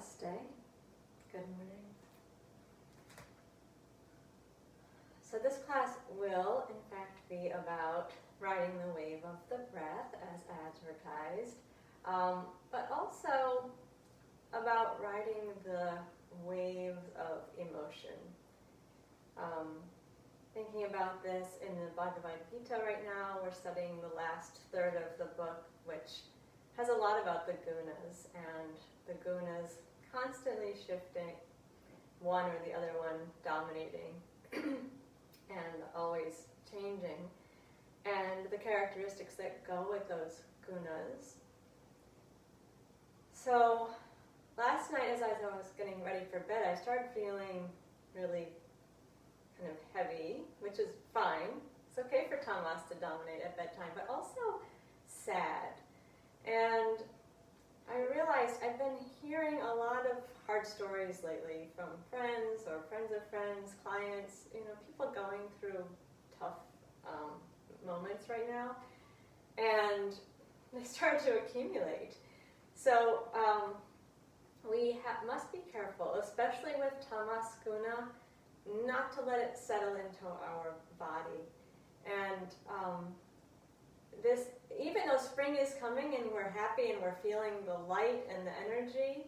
Namaste. Good morning. So this class will, in fact, be about riding the wave of the breath as advertised, but also about riding the waves of emotion. Thinking about this in the Bhagavad Gita right now, we're studying the last third of the book, which has a lot about the Gunas, and the Gunas constantly shifting, one or the other one dominating, and always changing, and the characteristics that go with those Gunas. So last night, as I was getting ready for bed, I started feeling really kind of heavy, which is fine. It's okay for tamas to dominate at bedtime, but also sad. And I realized I've been hearing a lot of hard stories lately from friends or friends of friends, clients, people going through tough moments right now. And they start to accumulate. So we must be careful, especially with tamas guna, not to let it settle into our body. And even though spring is coming and we're happy and we're feeling the light and the energy,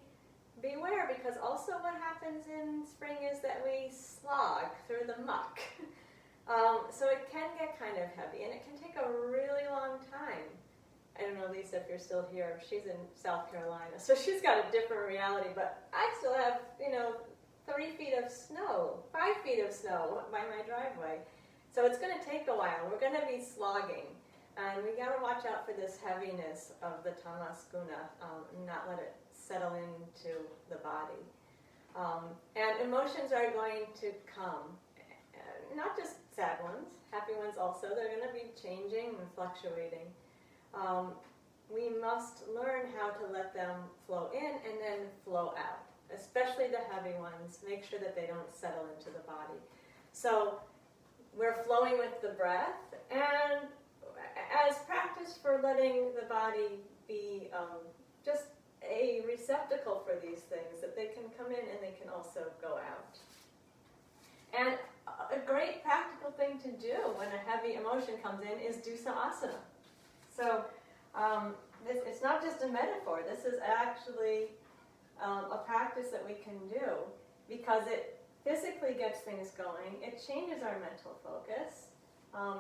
beware, because also what happens in spring is that we slog through the muck. So it can get kind of heavy, and it can take a really long time. I don't know, Lisa, if you're still here. She's in South Carolina, so she's got a different reality, but I still have, 3 feet of snow, 5 feet of snow by my driveway. So it's going to take a while. We're going to be slogging. And we got to watch out for this heaviness of the tamas guna, and not let it settle into the body. And emotions are going to come. Not just sad ones, happy ones also. They're going to be changing and fluctuating. We must learn how to let them flow in and then flow out. Especially the heavy ones, make sure that they don't settle into the body. So we're flowing with the breath, and as practice for letting the body be just a receptacle for these things, that they can come in and they can also go out. And a great practical thing to do when a heavy emotion comes in is do some asana. So it's not just a metaphor, this is actually a practice that we can do, because it physically gets things going, it changes our mental focus,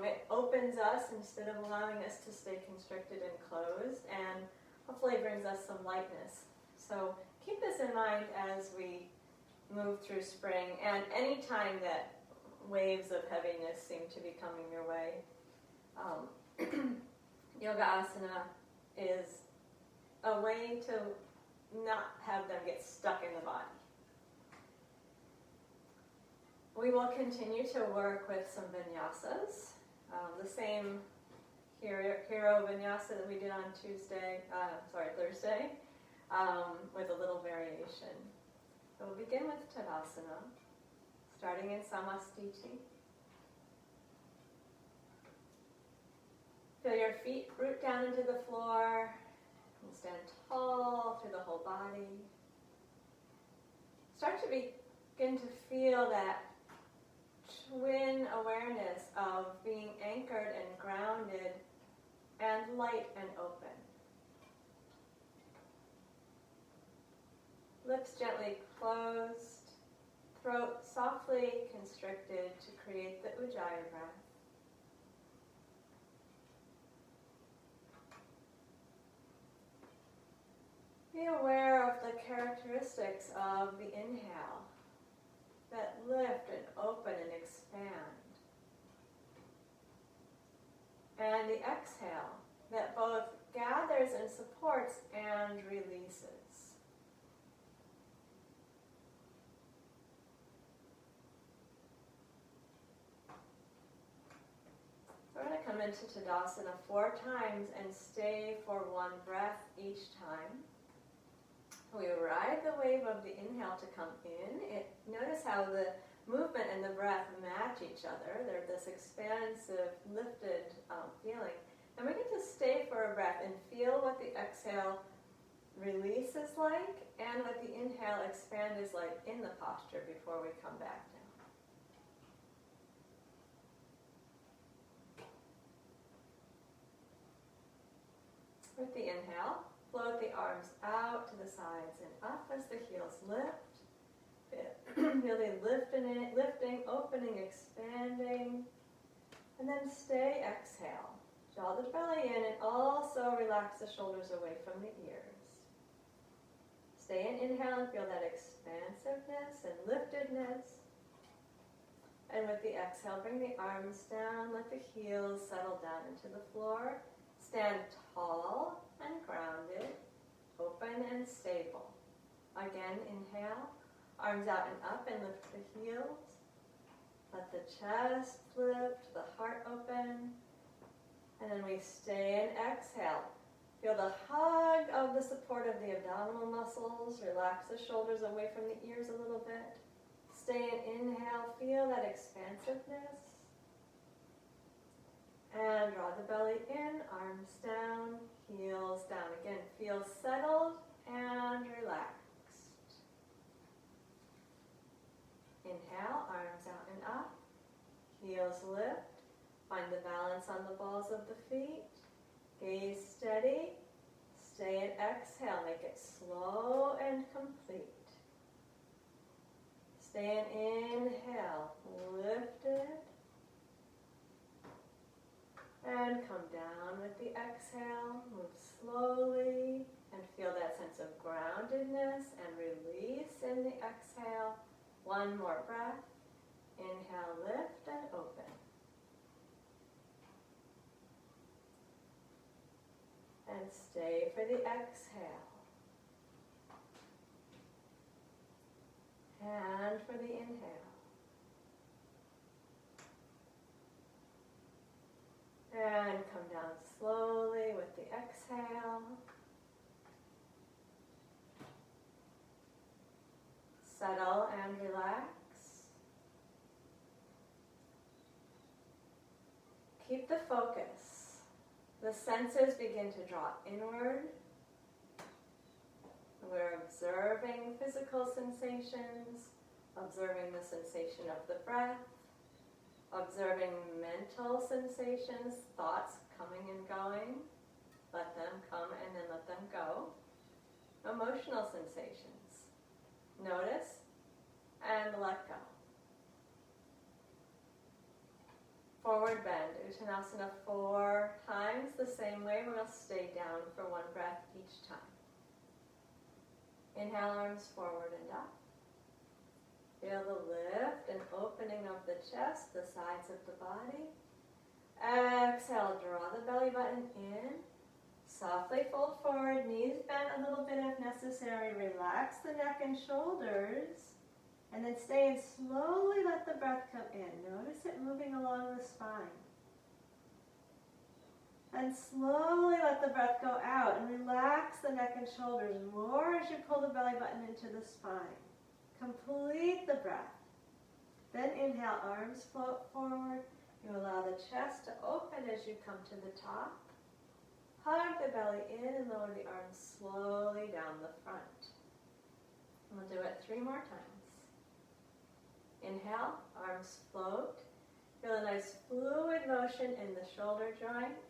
it opens us instead of allowing us to stay constricted and closed, and hopefully brings us some lightness. So keep this in mind as we move through spring, and any time that waves of heaviness seem to be coming your way. Yoga asana is a way to not have them get stuck in the body. We will continue to work with some vinyasas, the same hero vinyasa that we did on Thursday, with a little variation. So we'll begin with Tadasana, starting in Samastiti. Feel your feet root down into the floor, and stand tall through the whole body. Start to begin to feel that twin awareness of being anchored and grounded and light and open. Lips gently closed, throat softly constricted to create the Ujjayi breath. Be aware of the characteristics of the inhale that lift and open and expand. And the exhale that both gathers and supports and releases. We're going to come into Tadasana 4 times and stay for 1 breath each time. We ride the wave of the inhale to come in. Notice how the movement and the breath match each other. They're this expansive, lifted feeling. And we get to stay for a breath and feel what the exhale release is like, and with the inhale, expand is like in the posture before we come back down. With the inhale, float the arms out to the sides and up as the heels lift. Feel the lifting, opening, expanding. And then stay, exhale. Draw the belly in and also relax the shoulders away from the ears. Stay in, inhale, and feel that expansiveness and liftedness. And with the exhale, bring the arms down, let the heels settle down into the floor. Stand tall and grounded, open and stable. Again, inhale, arms out and up and lift the heels. Let the chest lift, the heart open. And then we stay and exhale. Feel the hug of the support of the abdominal muscles. Relax the shoulders away from the ears a little bit. Stay and inhale. Feel that expansiveness. And draw the belly in, arms down, heels down. Again, feel settled and relaxed. Inhale, arms out and up. Heels lift. Find the balance on the balls of the feet. Gaze steady. Stay and exhale. Make it slow and complete. Stay and inhale. Lifted. And come down with the exhale. Move slowly and feel that sense of groundedness and release in the exhale. One more breath. Inhale, lift and open. And stay for the exhale. And for the inhale. And come down slowly with the exhale. Settle and relax. Keep the focus. The senses begin to draw inward. We're observing physical sensations, observing the sensation of the breath, observing mental sensations, thoughts coming and going. Let them come and then let them go. Emotional sensations. Notice and let go. Forward bend, Uttanasana 4 times the same way. We'll stay down for one breath each time. Inhale, arms forward and up. Feel the lift and opening of the chest, the sides of the body. Exhale, draw the belly button in. Softly fold forward, knees bend a little bit if necessary. Relax the neck and shoulders. And then stay and slowly let the breath come in. Notice it moving along the spine. And slowly let the breath go out and relax the neck and shoulders more as you pull the belly button into the spine. Complete the breath. Then inhale, arms float forward. You allow the chest to open as you come to the top. Hug the belly in and lower the arms slowly down the front. And we'll do it 3 more times. Inhale, arms float. Feel a nice fluid motion in the shoulder joints.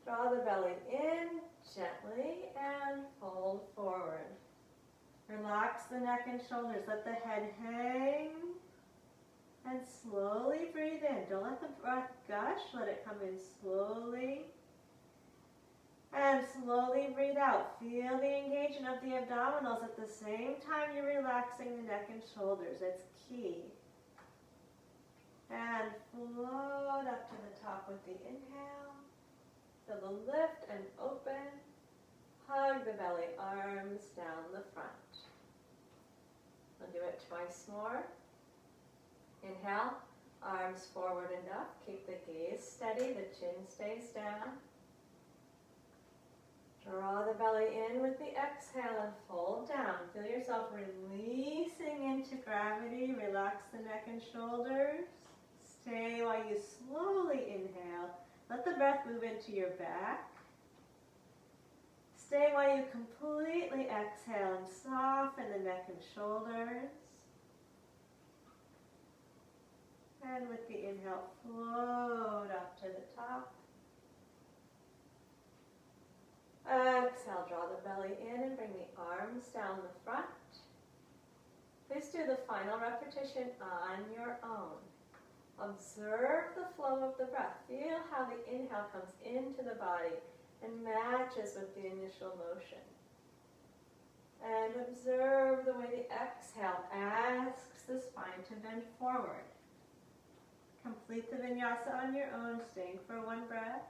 Draw the belly in gently and fold forward. Relax the neck and shoulders. Let the head hang. And slowly breathe in. Don't let the breath gush. Let it come in slowly. And slowly breathe out. Feel the engagement of the abdominals at the same time you're relaxing the neck and shoulders. It's key. And float up to the top with the inhale. Feel the lift and open. Hug the belly, arms down the front. We'll do it twice more. Inhale, arms forward and up. Keep the gaze steady, the chin stays down. Draw the belly in with the exhale and fold down. Feel yourself releasing into gravity. Relax the neck and shoulders. Stay while you slowly inhale. Let the breath move into your back. stay while you completely exhale and soften the neck and shoulders. And with the inhale, float up to the top. Exhale, draw the belly in and bring the arms down the front. Please do the final repetition on your own. Observe the flow of the breath. Feel how the inhale comes into the body and matches with the initial motion. And observe the way the exhale asks the spine to bend forward. Complete the vinyasa on your own, staying for one breath.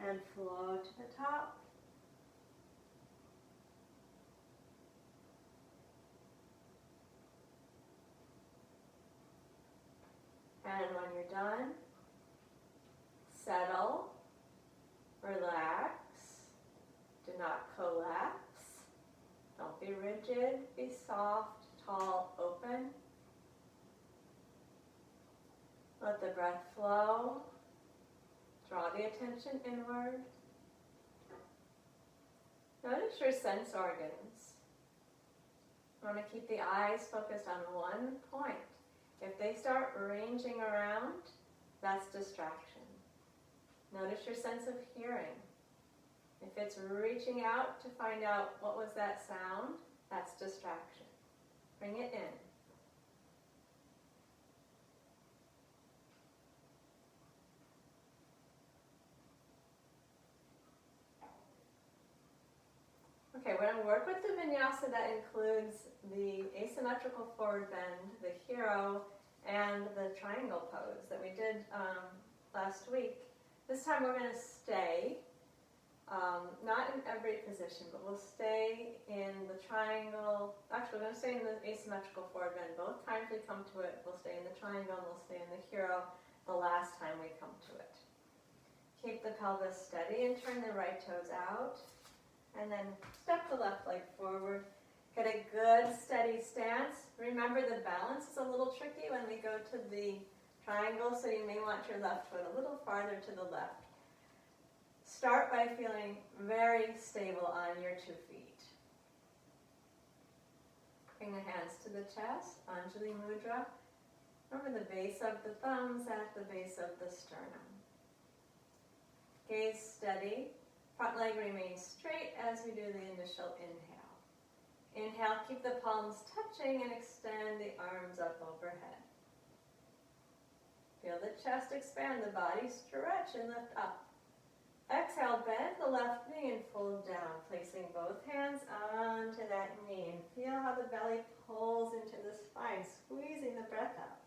And flow to the top. And when you're done, settle, relax, do not collapse, don't be rigid, be soft, tall, open. Let the breath flow. Draw the attention inward. Notice your sense organs. You want to keep the eyes focused on one point. If they start ranging around, that's distraction. Notice your sense of hearing. If it's reaching out to find out what was that sound, that's distraction. Bring it in. Okay, we're going to work with the vinyasa that includes the asymmetrical forward bend, the hero, and the triangle pose that we did last week. This time we're going to stay, not in every position, but we'll stay in the triangle. Actually, we're going to stay in the asymmetrical forward bend. Both times we come to it, we'll stay in the triangle, and we'll stay in the hero the last time we come to it. Keep the pelvis steady and turn the right toes out. And then step the left leg forward. Get a good steady stance. Remember, the balance is a little tricky when we go to the triangle, so you may want your left foot a little farther to the left. Start by feeling very stable on your 2 feet. Bring the hands to the chest, Anjali Mudra. Remember the base of the thumbs at the base of the sternum. Gaze steady. Front leg remains straight as we do the initial inhale. Inhale, keep the palms touching and extend the arms up overhead. Feel the chest expand, the body stretch and lift up. Exhale, bend the left knee and fold down, placing both hands onto that knee. And feel how the belly pulls into the spine, squeezing the breath out.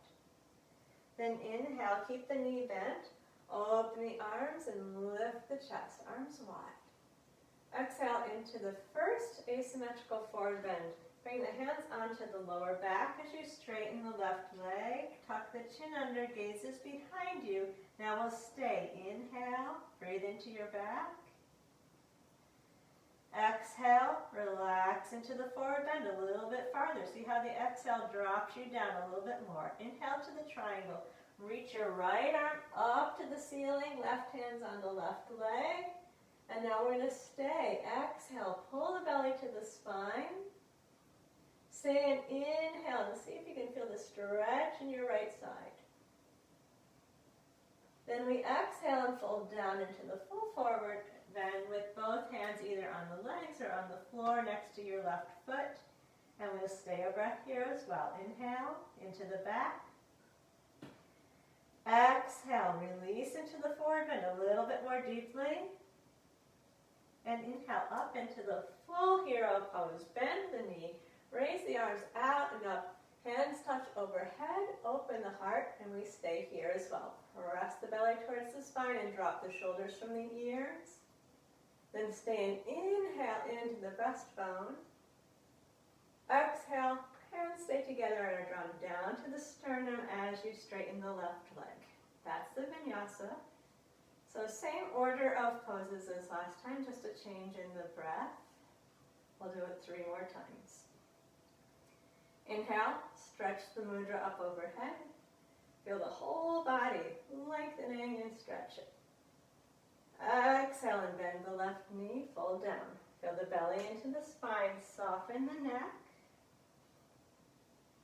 Then inhale, keep the knee bent. Open the arms and lift the chest, arms wide. Exhale into the first asymmetrical forward bend. Bring the hands onto the lower back as you straighten the left leg. Tuck the chin under, gaze is behind you. Now we'll stay. Inhale, breathe into your back. Exhale, relax into the forward bend a little bit farther. See how the exhale drops you down a little bit more. Inhale to the triangle. Reach your right arm up to the ceiling, left hand's on the left leg. And now we're going to stay. Exhale, pull the belly to the spine. Say an inhale and see if you can feel the stretch in your right side. Then we exhale and fold down into the full forward bend with both hands either on the legs or on the floor next to your left foot. And we'll stay a breath here as well. Inhale into the back. Exhale, release into the forward bend a little bit more deeply. And inhale up into the full hero pose. Bend the knee, raise the arms out and up. Hands touch overhead, open the heart, and we stay here as well. Press the belly towards the spine and drop the shoulders from the ears. Then stay and inhale into the breastbone. Exhale, hands stay together and are drawn down to the sternum as you straighten the left leg. That's the vinyasa. So same order of poses as last time, just a change in the breath. We'll do it 3 more times. Inhale, stretch the mudra up overhead. Feel the whole body lengthening and stretch it. Exhale and bend the left knee, fold down. Feel the belly into the spine, soften the neck.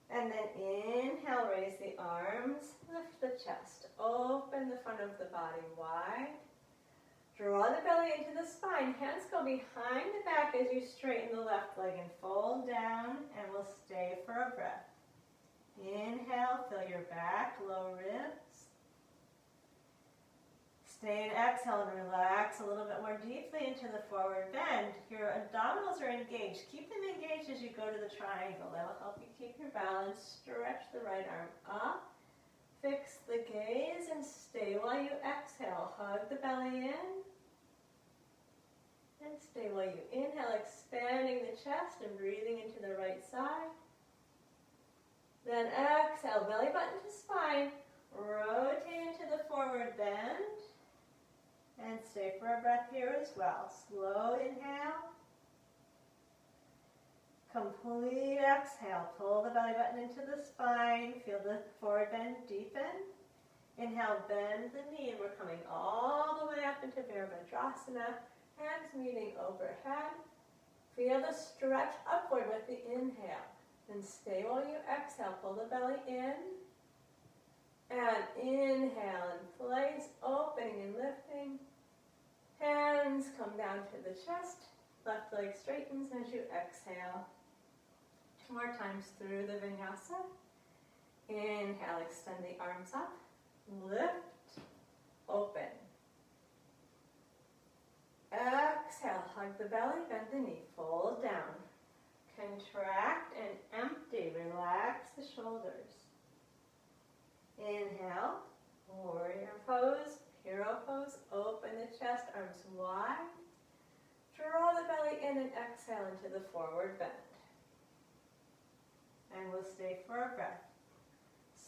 And then inhale, raise the arms, lift the chest, open the front of the body wide. Draw the belly into the spine, hands go behind the back as you straighten the left leg and fold down, and we'll stay for a breath. Inhale, feel your back, low ribs. Stay and exhale and relax a little bit more deeply into the forward bend. Your abdominals are engaged. Keep them engaged as you go to the triangle. That will help you keep your balance. Stretch the right arm up. Fix the gaze and stay while you exhale. Hug the belly in. And stay while you inhale, expanding the chest and breathing into the right side. Then exhale, belly button to spine. Rotate into the forward bend. And stay for a breath here as well. Slow inhale. Complete exhale. Pull the belly button into the spine. Feel the forward bend deepen. Inhale, bend the knee, and we're coming all the way up into Veer Bhadrasana. Hands meeting overhead. Feel the stretch upward with the inhale. Then stay while you exhale. Pull the belly in. And inhale in place, opening and lifting. Hands come down to the chest. Left leg straightens as you exhale. 2 more times through the vinyasa. Inhale, extend the arms up. Lift, open. Exhale, hug the belly, bend the knee, fold down. Contract and empty, relax the shoulders. Inhale, warrior pose, hero pose, open the chest, arms wide. Draw the belly in and exhale into the forward bend. And we'll stay for a breath.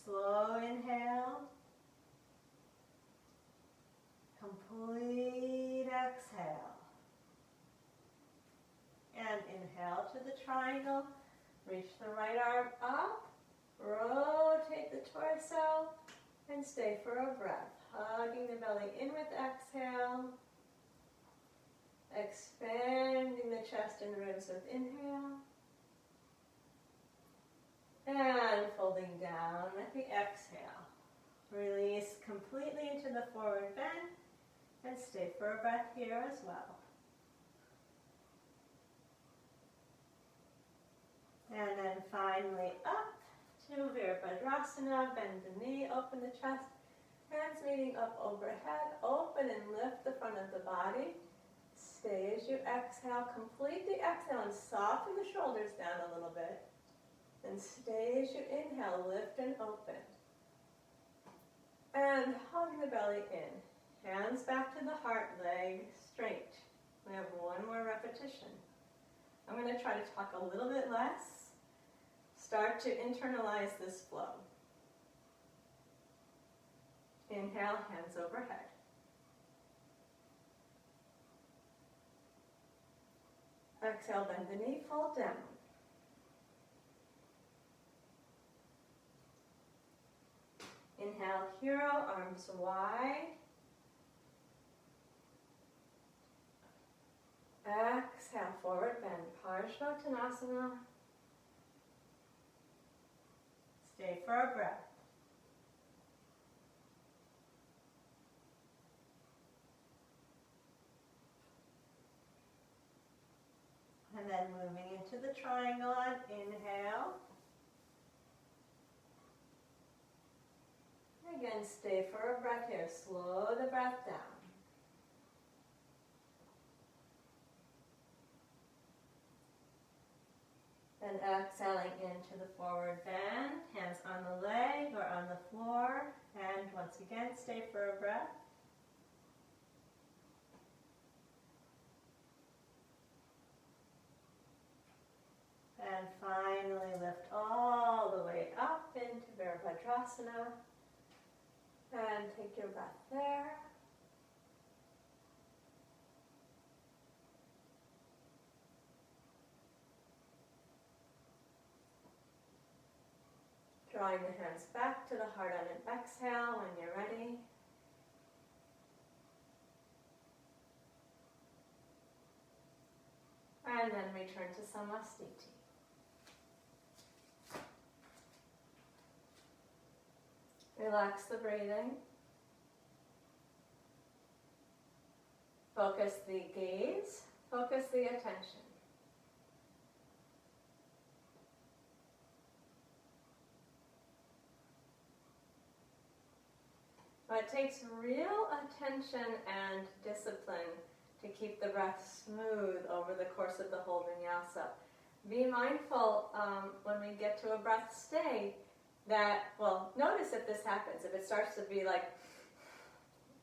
Slow inhale. Complete exhale. And inhale to the triangle. Reach the right arm up. Rotate the torso and stay for a breath. Hugging the belly in with exhale. Expanding the chest and ribs with inhale. And folding down with the exhale. Release completely into the forward bend and stay for a breath here as well. And then finally up to Veer Bhadrasana. Bend the knee, open the chest. Hands meeting up overhead. Open and lift the front of the body. Stay as you exhale. Complete the exhale and soften the shoulders down a little bit. And stay as you inhale. Lift and open. And hug the belly in. Hands back to the heart, leg straight. We have 1 more repetition. I'm going to try to talk a little bit less. Start to internalize this flow. Inhale, hands overhead. Exhale, bend the knee, fold down. Inhale, hero, arms wide. Exhale, forward bend, Tadasana. Stay for a breath. And then moving into the triangle on inhale. Again, stay for a breath here. Slow the breath down. Then exhaling into the forward bend. Hands on the leg or on the floor. And once again, stay for a breath. And finally lift all the way up into Veer Bhadrasana. And take your breath there. drawing the hands back to the heart on an exhale when you're ready. And then return to Samastiti. Relax the breathing. Focus the gaze. Focus the attention. But it takes real attention and discipline to keep the breath smooth over the course of the whole vinyasa. Be mindful when we get to a breath stay that, well, notice if this happens, if it starts to be like,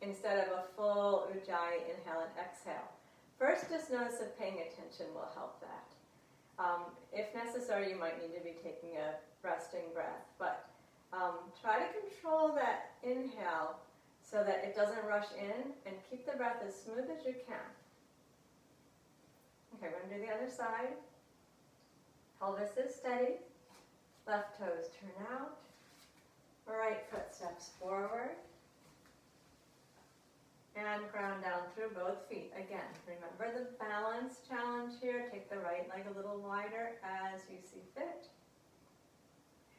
instead of a full ujjayi inhale and exhale. First, just notice if paying attention will help that. If necessary, you might need to be taking a resting breath, but try to control that inhale so that it doesn't rush in, and keep the breath as smooth as you can. Okay, we're going to do the other side. Pelvis is steady. Left toes turn out. Right foot steps forward. And ground down through both feet. Again, remember the balance challenge here. Take the right leg a little wider as you see fit.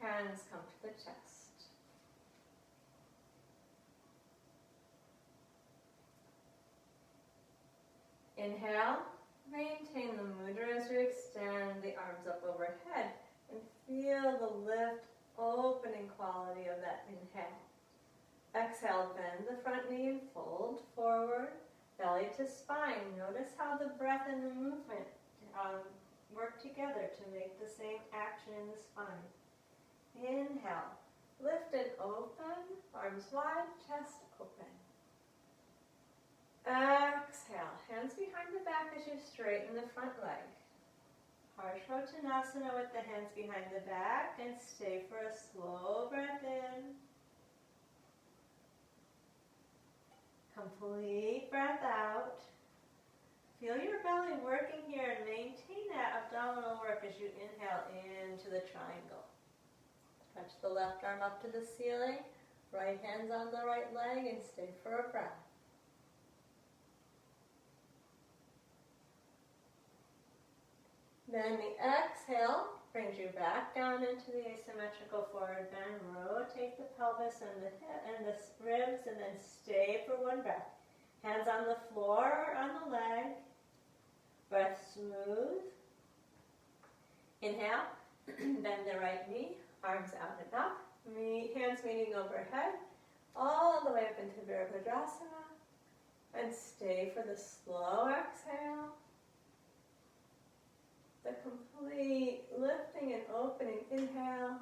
Hands come to the chest. Inhale. Maintain the mudra as you extend the arms up overhead. And feel the lift, opening quality of that inhale. Exhale, bend the front knee and fold forward, belly to spine. Notice how the breath and the movement work together to make the same action in the spine. Inhale, lift and open, arms wide, chest open. Exhale, hands behind the back as you straighten the front leg. Parsvottanasana with the hands behind the back, and stay for a slow breath in. Complete breath out. Feel your belly working here and maintain that abdominal work as you inhale into the triangle. Touch the left arm up to the ceiling, right hands on the right leg, and stay for a breath. Then the exhale brings you back down into the asymmetrical forward bend. Rotate the pelvis and the ribs, and then stay for one breath. Hands on the floor or on the leg. Breath smooth. Inhale. Bend the right knee. Arms out and up. Hands meeting overhead. All the way up into Veer Bhadrasana. And stay for the slow exhale. The complete lifting and opening. Inhale.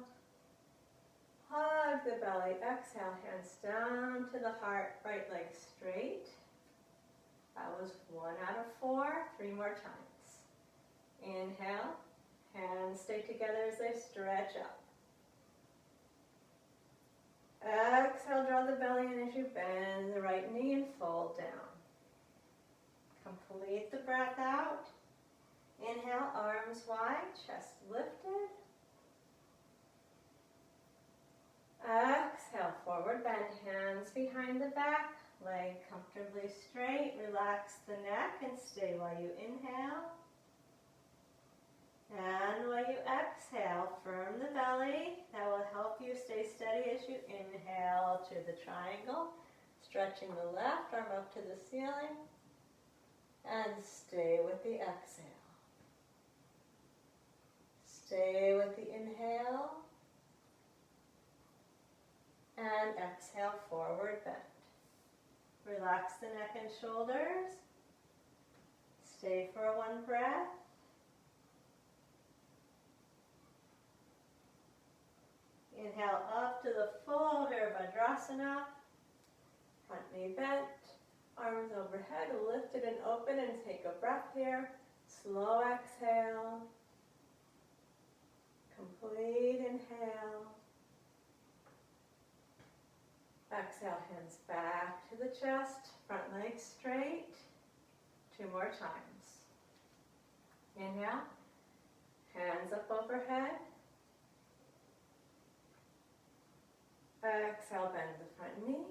Hug the belly. Exhale. Hands down to the heart. Right leg straight. That was 1 out of 4. 3 more times. Inhale. Hands stay together as they stretch up. Exhale. Draw the belly in as you bend the right knee and fold down. Complete the breath out. Inhale, arms wide, chest lifted. Exhale, forward bend, hands behind the back, leg comfortably straight. Relax the neck and stay while you inhale. And while you exhale, firm the belly. That will help you stay steady as you inhale to the triangle. Stretching the left arm up to the ceiling. And stay with the exhale. Stay with the inhale. And exhale, forward bend. Relax the neck and shoulders. Stay for 1 breath. Inhale up to the full Veer Bhadrasana. Front knee bent. Arms overhead, lifted and open, and take a breath here. Slow exhale. Complete inhale. Exhale, hands back to the chest, front leg straight. 2 more times. Inhale, hands up overhead. Exhale, bend the front knee,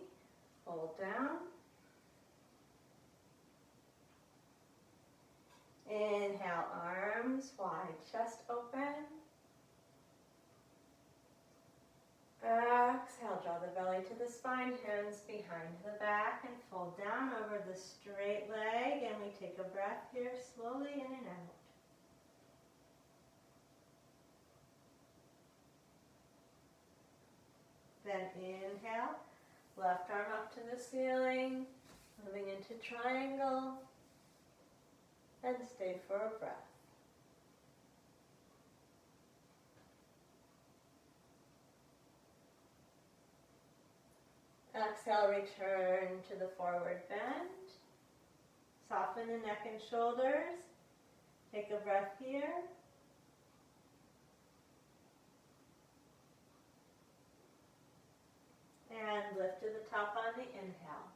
fold down. Inhale, arms wide, chest open. Exhale, draw the belly to the spine, hands behind the back, and fold down over the straight leg. And we take a breath here, slowly in and out. Then inhale, left arm up to the ceiling, moving into triangle, and stay for a breath. Exhale, return to the forward bend. Soften the neck and shoulders. Take a breath here. And lift to the top on the inhale.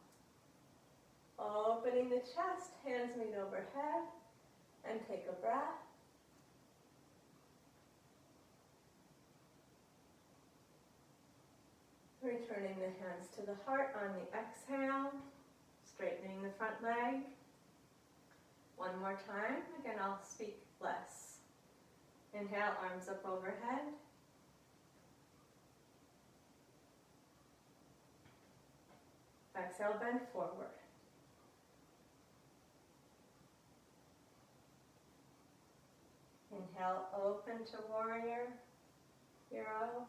Opening the chest, hands meet overhead, and take a breath. Returning the hands to the heart on the exhale, straightening the front leg. One more time. Again, I'll speak less. Inhale, arms up overhead. Exhale, bend forward. Inhale, open to warrior, hero.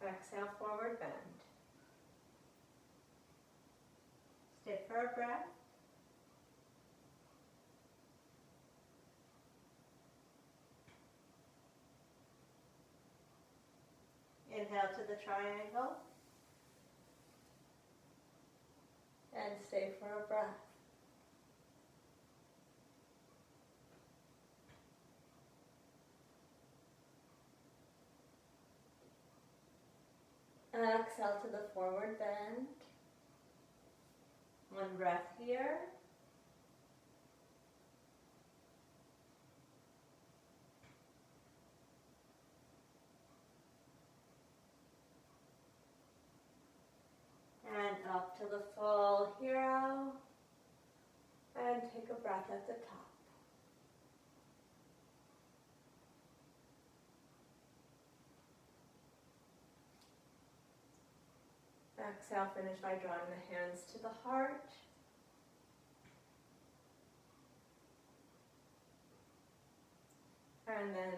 Exhale, forward bend. Stay for a breath. Inhale to the triangle. And stay for a breath. Exhale to the forward bend. One breath here. And up to the full hero. And take a breath at the top. Exhale, finish by drawing the hands to the heart. And then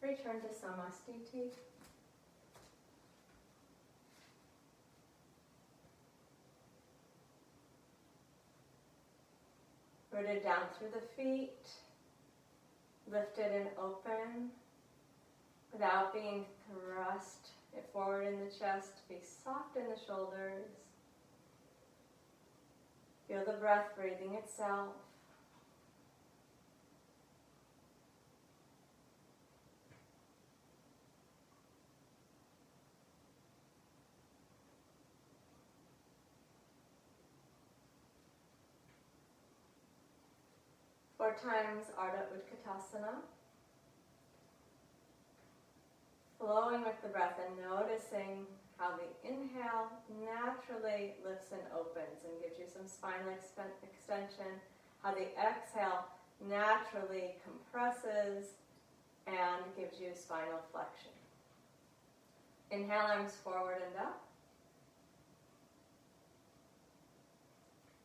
return to Samastiti. Rooted down through the feet, lifted and open, without being thrust forward in the chest. Be soft in the shoulders. Feel the breath breathing itself. Four times Ardha Utkatasana. Flowing with the breath and noticing how the inhale naturally lifts and opens and gives you some spinal extension. How the exhale naturally compresses and gives you spinal flexion. Inhale, arms forward and up.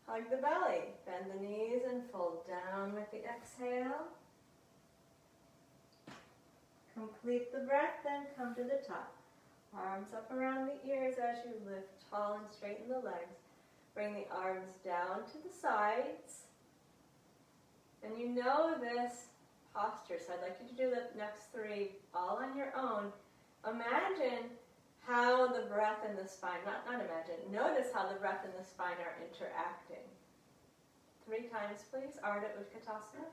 Hug the belly, bend the knees and fold down with the exhale. Complete the breath, then come to the top. Arms up around the ears as you lift tall and straighten the legs. Bring the arms down to the sides. And you know this posture, so I'd like you to do the next three all on your own. Imagine how the breath and the spine, not imagine, notice how the breath and the spine are interacting. 3 times, please. Ardha Utkatasana.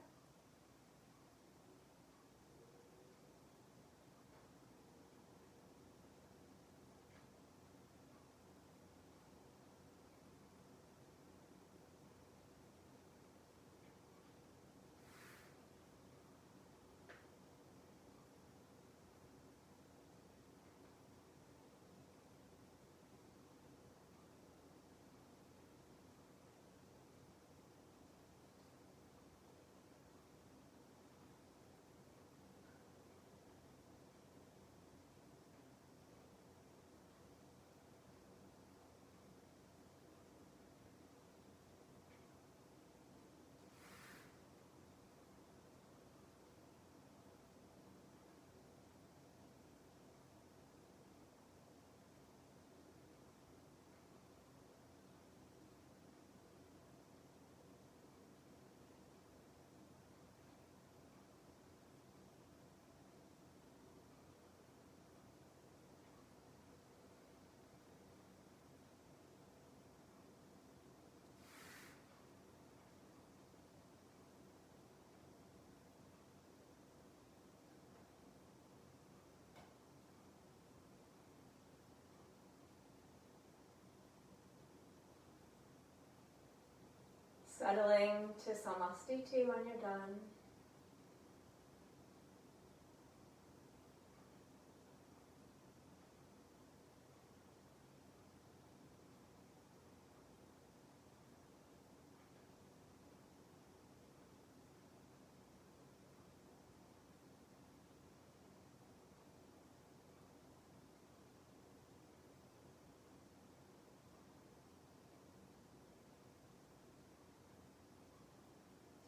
settling to Samastiti when you're done.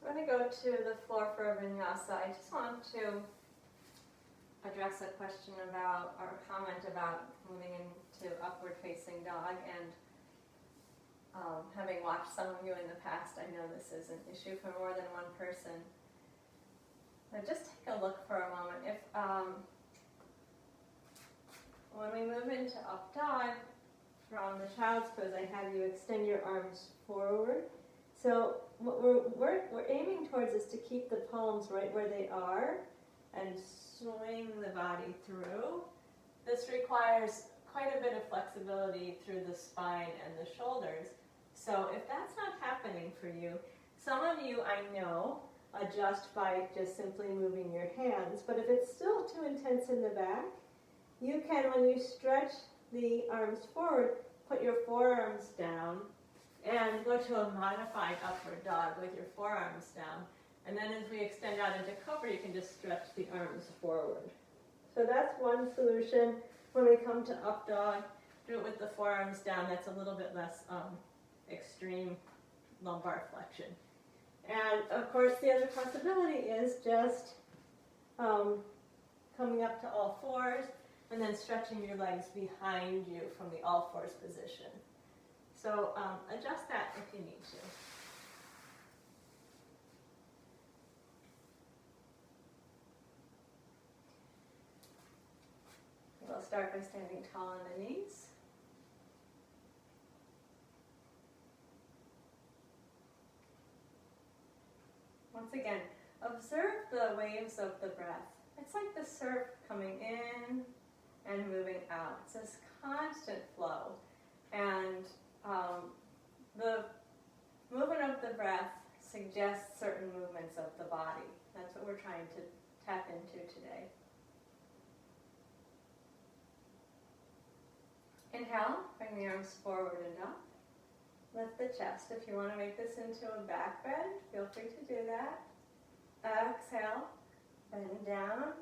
I'm going to go to the floor for a vinyasa. I just want to address a question about, or a comment about moving into upward facing dog, and having watched some of you in the past, I know this is an issue for more than one person. Now just take a look for a moment. If when we move into up dog, from the child's pose, I have you extend your arms forward. So what we're aiming towards is to keep the palms right where they are and swing the body through. This requires quite a bit of flexibility through the spine and the shoulders. So if that's not happening for you, some of you I know adjust by just simply moving your hands, but if it's still too intense in the back, you can, when you stretch the arms forward, put your forearms down and go to a modified upward dog with your forearms down. And then as we extend out into cobra, you can just stretch the arms forward. So that's one solution. When we come to up dog, do it with the forearms down. That's a little bit less extreme lumbar flexion. And of course, the other possibility is just coming up to all fours and then stretching your legs behind you from the all fours position. So adjust that if you need to. We'll start by standing tall on the knees. Once again, observe the waves of the breath. It's like the surf coming in and moving out. It's this constant flow. And the movement of the breath suggests certain movements of the body. That's what we're trying to tap into today. Inhale, bring the arms forward and up. Lift the chest. If you want to make this into a back bend, feel free to do that. Exhale, bend down,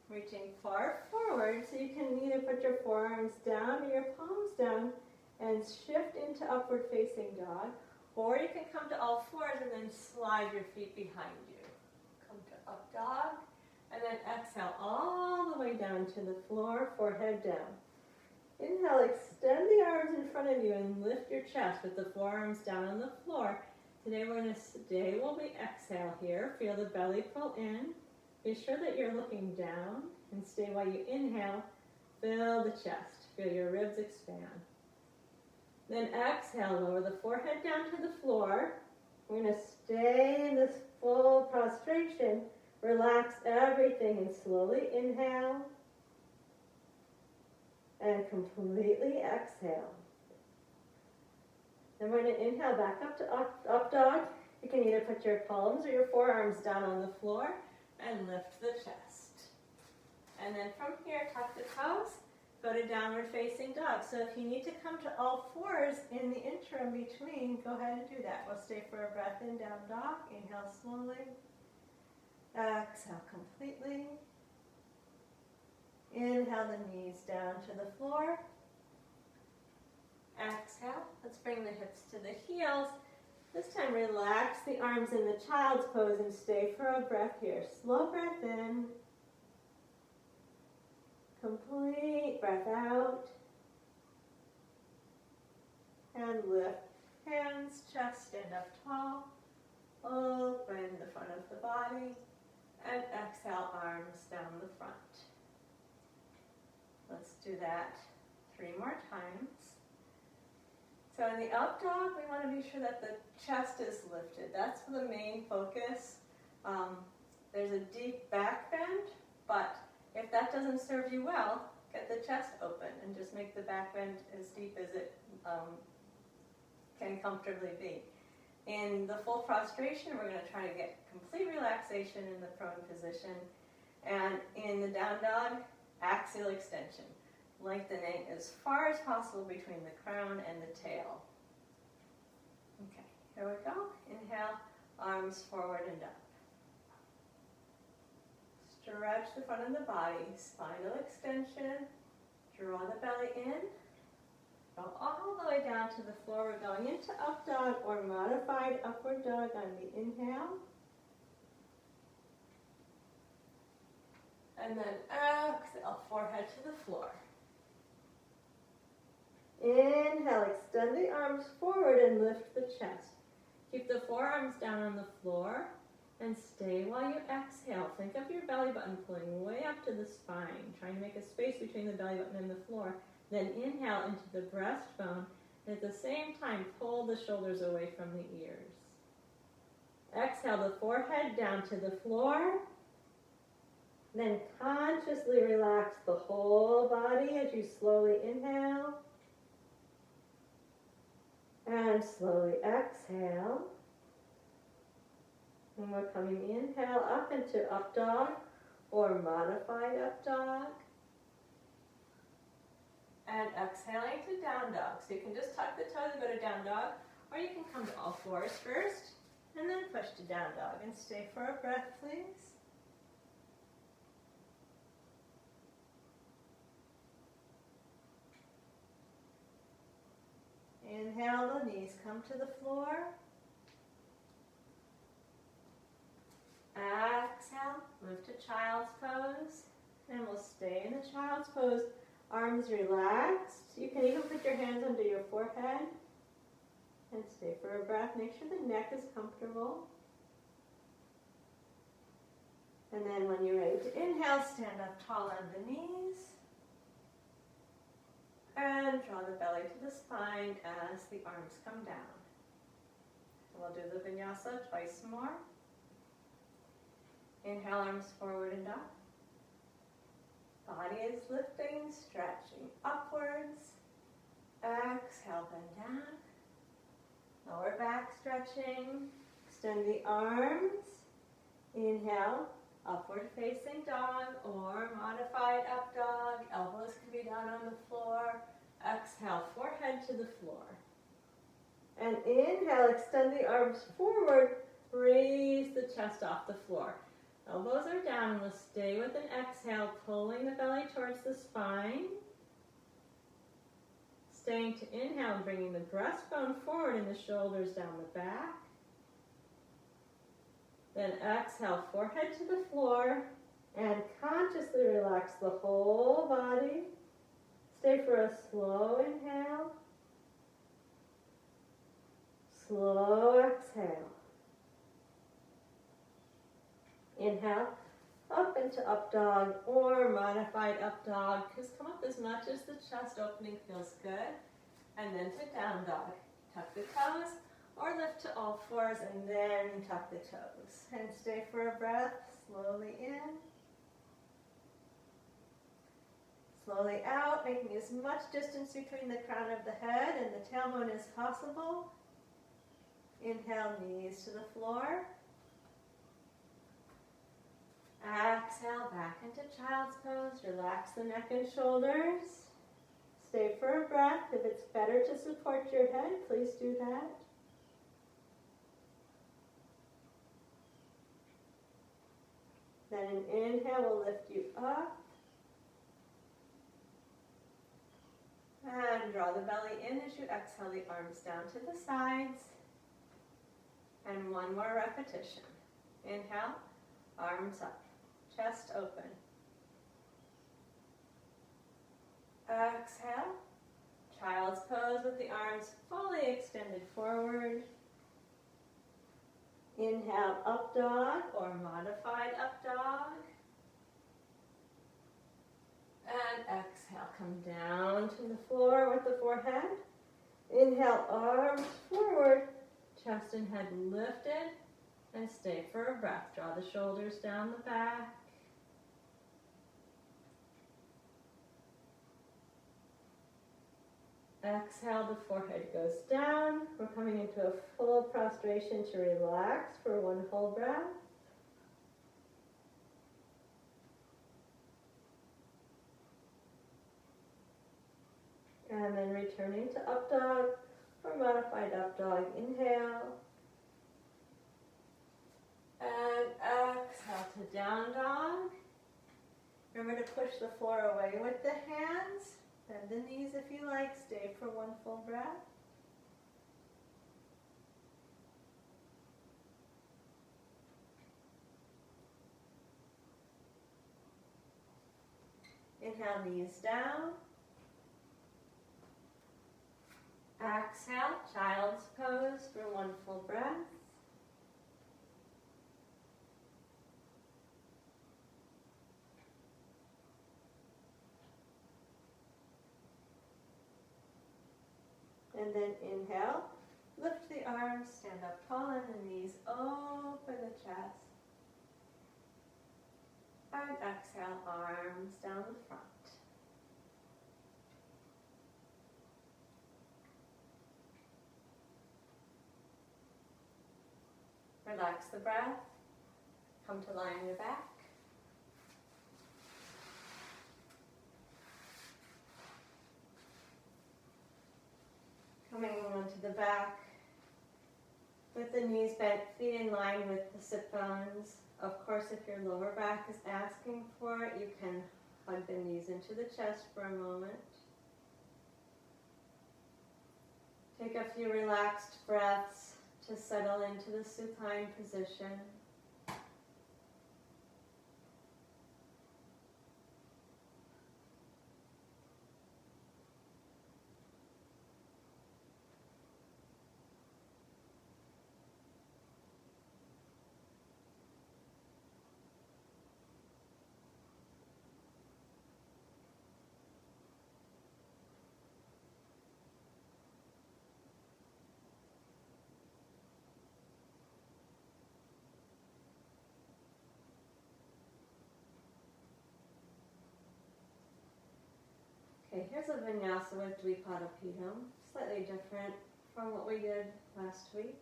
reaching far forward, so you can either put your forearms down or your palms down and shift into upward facing dog, or you can come to all fours and then slide your feet behind you. Come to up dog, and then exhale all the way down to the floor, forehead down. Inhale, extend the arms in front of you and lift your chest with the forearms down on the floor. Today will be exhale here. Feel the belly pull in. Be sure that you're looking down and stay while you inhale. Fill the chest. Feel your ribs expand. Then exhale, lower the forehead down to the floor. We're going to stay in this full prostration. Relax everything and slowly inhale. And completely exhale. Then we're going to inhale back up to up dog. You can either put your palms or your forearms down on the floor and lift the chest. And then from here, tuck the toes. Go to downward facing dog. So if you need to come to all fours in the interim between, go ahead and do that. We'll stay for a breath in, down dog. Inhale slowly. Exhale completely. Inhale the knees down to the floor. Exhale. Let's bring the hips to the heels. This time relax the arms in the child's pose and stay for a breath here. Slow breath in. Complete breath out. And lift hands, chest, stand up tall. Open the front of the body. And exhale, arms down the front. Let's do that 3 more times. So in the up dog, we want to be sure that the chest is lifted. That's the main focus. There's a deep back bend, but if that doesn't serve you well, get the chest open and just make the back bend as deep as it can comfortably be. In the full prostration, we're going to try to get complete relaxation in the prone position. And in the down dog, axial extension, lengthening as far as possible between the crown and the tail. Okay, here we go. Inhale, arms forward and up. Stretch the front of the body, spinal extension. Draw the belly in. Go all the way down to the floor. We're going into up dog or modified upward dog on the inhale. And then exhale, forehead to the floor. Inhale, extend the arms forward and lift the chest. Keep the forearms down on the floor and stay while you exhale. Think of your belly button pulling way up to the spine, trying to make a space between the belly button and the floor. Then inhale into the breastbone, and at the same time pull the shoulders away from the ears. Exhale the forehead down to the floor. Then consciously relax the whole body as you slowly inhale and slowly exhale. And we're coming inhale up into up dog or modified up dog. And exhaling to down dog. So you can just tuck the toes and go to down dog, or you can come to all fours first and then push to down dog. And stay for a breath, please. Inhale, the knees come to the floor. Exhale, move to child's pose. And we'll stay in the child's pose. Arms relaxed. You can even put your hands under your forehead. And stay for a breath. Make sure the neck is comfortable. And then when you're ready to inhale, stand up tall on the knees. And draw the belly to the spine as the arms come down. We'll do the vinyasa twice more. Inhale, arms forward and up. Body is lifting, stretching upwards. Exhale, bend down. Lower back stretching. Extend the arms. Inhale, upward facing dog or modified up dog. Elbows can be down on the floor. Exhale, forehead to the floor. And inhale, extend the arms forward. Raise the chest off the floor. Elbows are down, and we'll stay with an exhale, pulling the belly towards the spine. Staying to inhale and bringing the breastbone forward and the shoulders down the back. Then exhale, forehead to the floor, and consciously relax the whole body. Stay for a slow inhale. Slow exhale. Inhale, up into up dog or modified up dog. Just come up as much as the chest opening feels good. And then to down dog. Tuck the toes or lift to all fours and then tuck the toes. And stay for a breath, slowly in. Slowly out, making as much distance between the crown of the head and the tailbone as possible. Inhale, knees to the floor. Exhale, back into child's pose. Relax the neck and shoulders. Stay for a breath. If it's better to support your head, please do that. Then an inhale will lift you up. And draw the belly in as you exhale the arms down to the sides. And one more repetition. Inhale, arms up. Chest open. Exhale. Child's pose with the arms fully extended forward. Inhale, up dog or modified up dog. And exhale, come down to the floor with the forehead. Inhale, arms forward, chest and head lifted. And stay for a breath. Draw the shoulders down the back. Exhale, the forehead goes down. We're coming into a full prostration to relax for one whole breath. And then returning to up dog for modified up dog. Inhale. And exhale to down dog. Remember to push the floor away with the hands. Bend the knees if you like. Stay for one full breath. Inhale, knees down. Exhale, child's pose for one full breath. And then inhale, lift the arms, stand up tall on the knees, open the chest. And exhale, arms down the front. Relax the breath. Come to lie on your back. Coming onto the back with the knees bent, feet in line with the sit bones. Of course, if your lower back is asking for it, you can hug the knees into the chest for a moment. Take a few relaxed breaths to settle into the supine position. Okay, here's a vinyasa with Dvipadapidam, slightly different from what we did last week.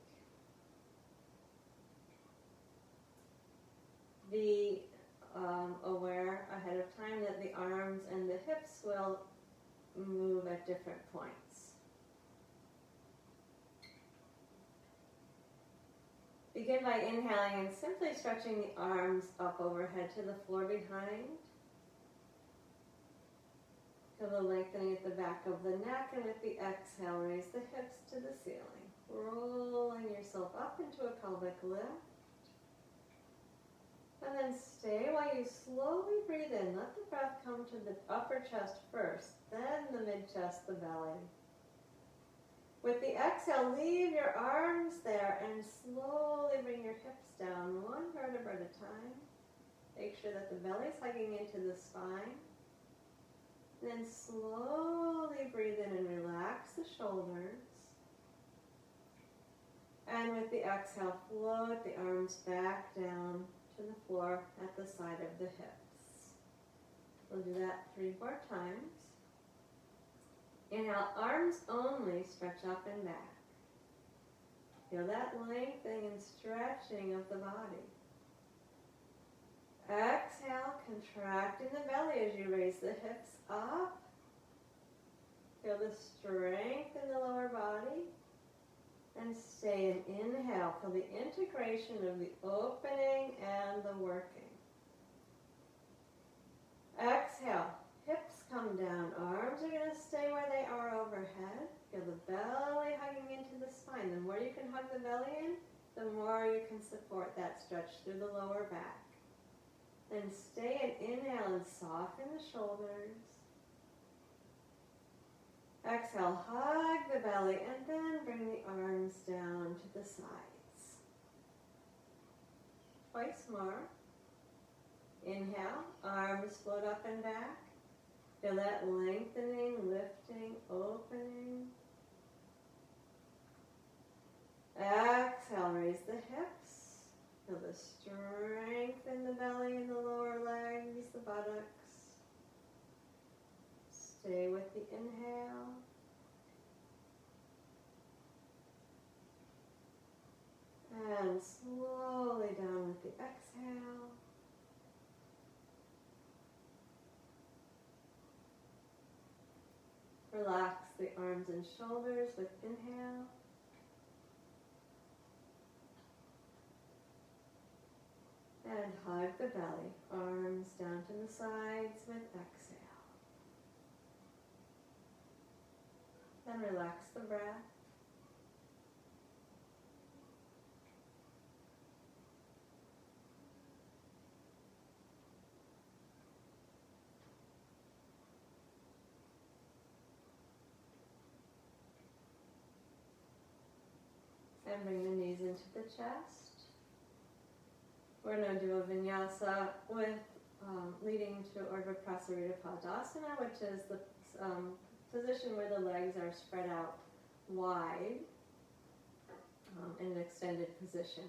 Be aware ahead of time that the arms and the hips will move at different points. Begin by inhaling and simply stretching the arms up overhead to the floor behind. Feel the lengthening at the back of the neck, and with the exhale, raise the hips to the ceiling. Rolling yourself up into a pelvic lift. And then stay while you slowly breathe in. Let the breath come to the upper chest first, then the mid-chest, the belly. With the exhale, leave your arms there and slowly bring your hips down one vertebra at a time. Make sure that the belly is hugging into the spine. Then slowly breathe in and relax the shoulders. And with the exhale, float the arms back down to the floor at the side of the hips. We'll do that 3 more times. Inhale, arms only, stretch up and back. Feel that lengthening and stretching of the body. Exhale, contracting the belly as you raise the hips up. Feel the strength in the lower body. And stay in inhale. Feel the integration of the opening and the working. Exhale, hips come down. Arms are going to stay where they are overhead. Feel the belly hugging into the spine. The more you can hug the belly in, the more you can support that stretch through the lower back. Then stay and inhale and soften the shoulders. Exhale, hug the belly, and then bring the arms down to the sides. Twice more. Inhale, arms float up and back. Feel that lengthening, lifting, opening. Exhale, raise the hips. Feel the strength in the belly and the lower legs, the buttocks. Stay with the inhale. Relax the arms and shoulders with inhale. And hug the belly, arms down to the sides with exhale. Then relax the breath. And bring the knees into the chest. We're going to do a vinyasa with leading to order Prasarita Padasana, which is the position where the legs are spread out wide in an extended position.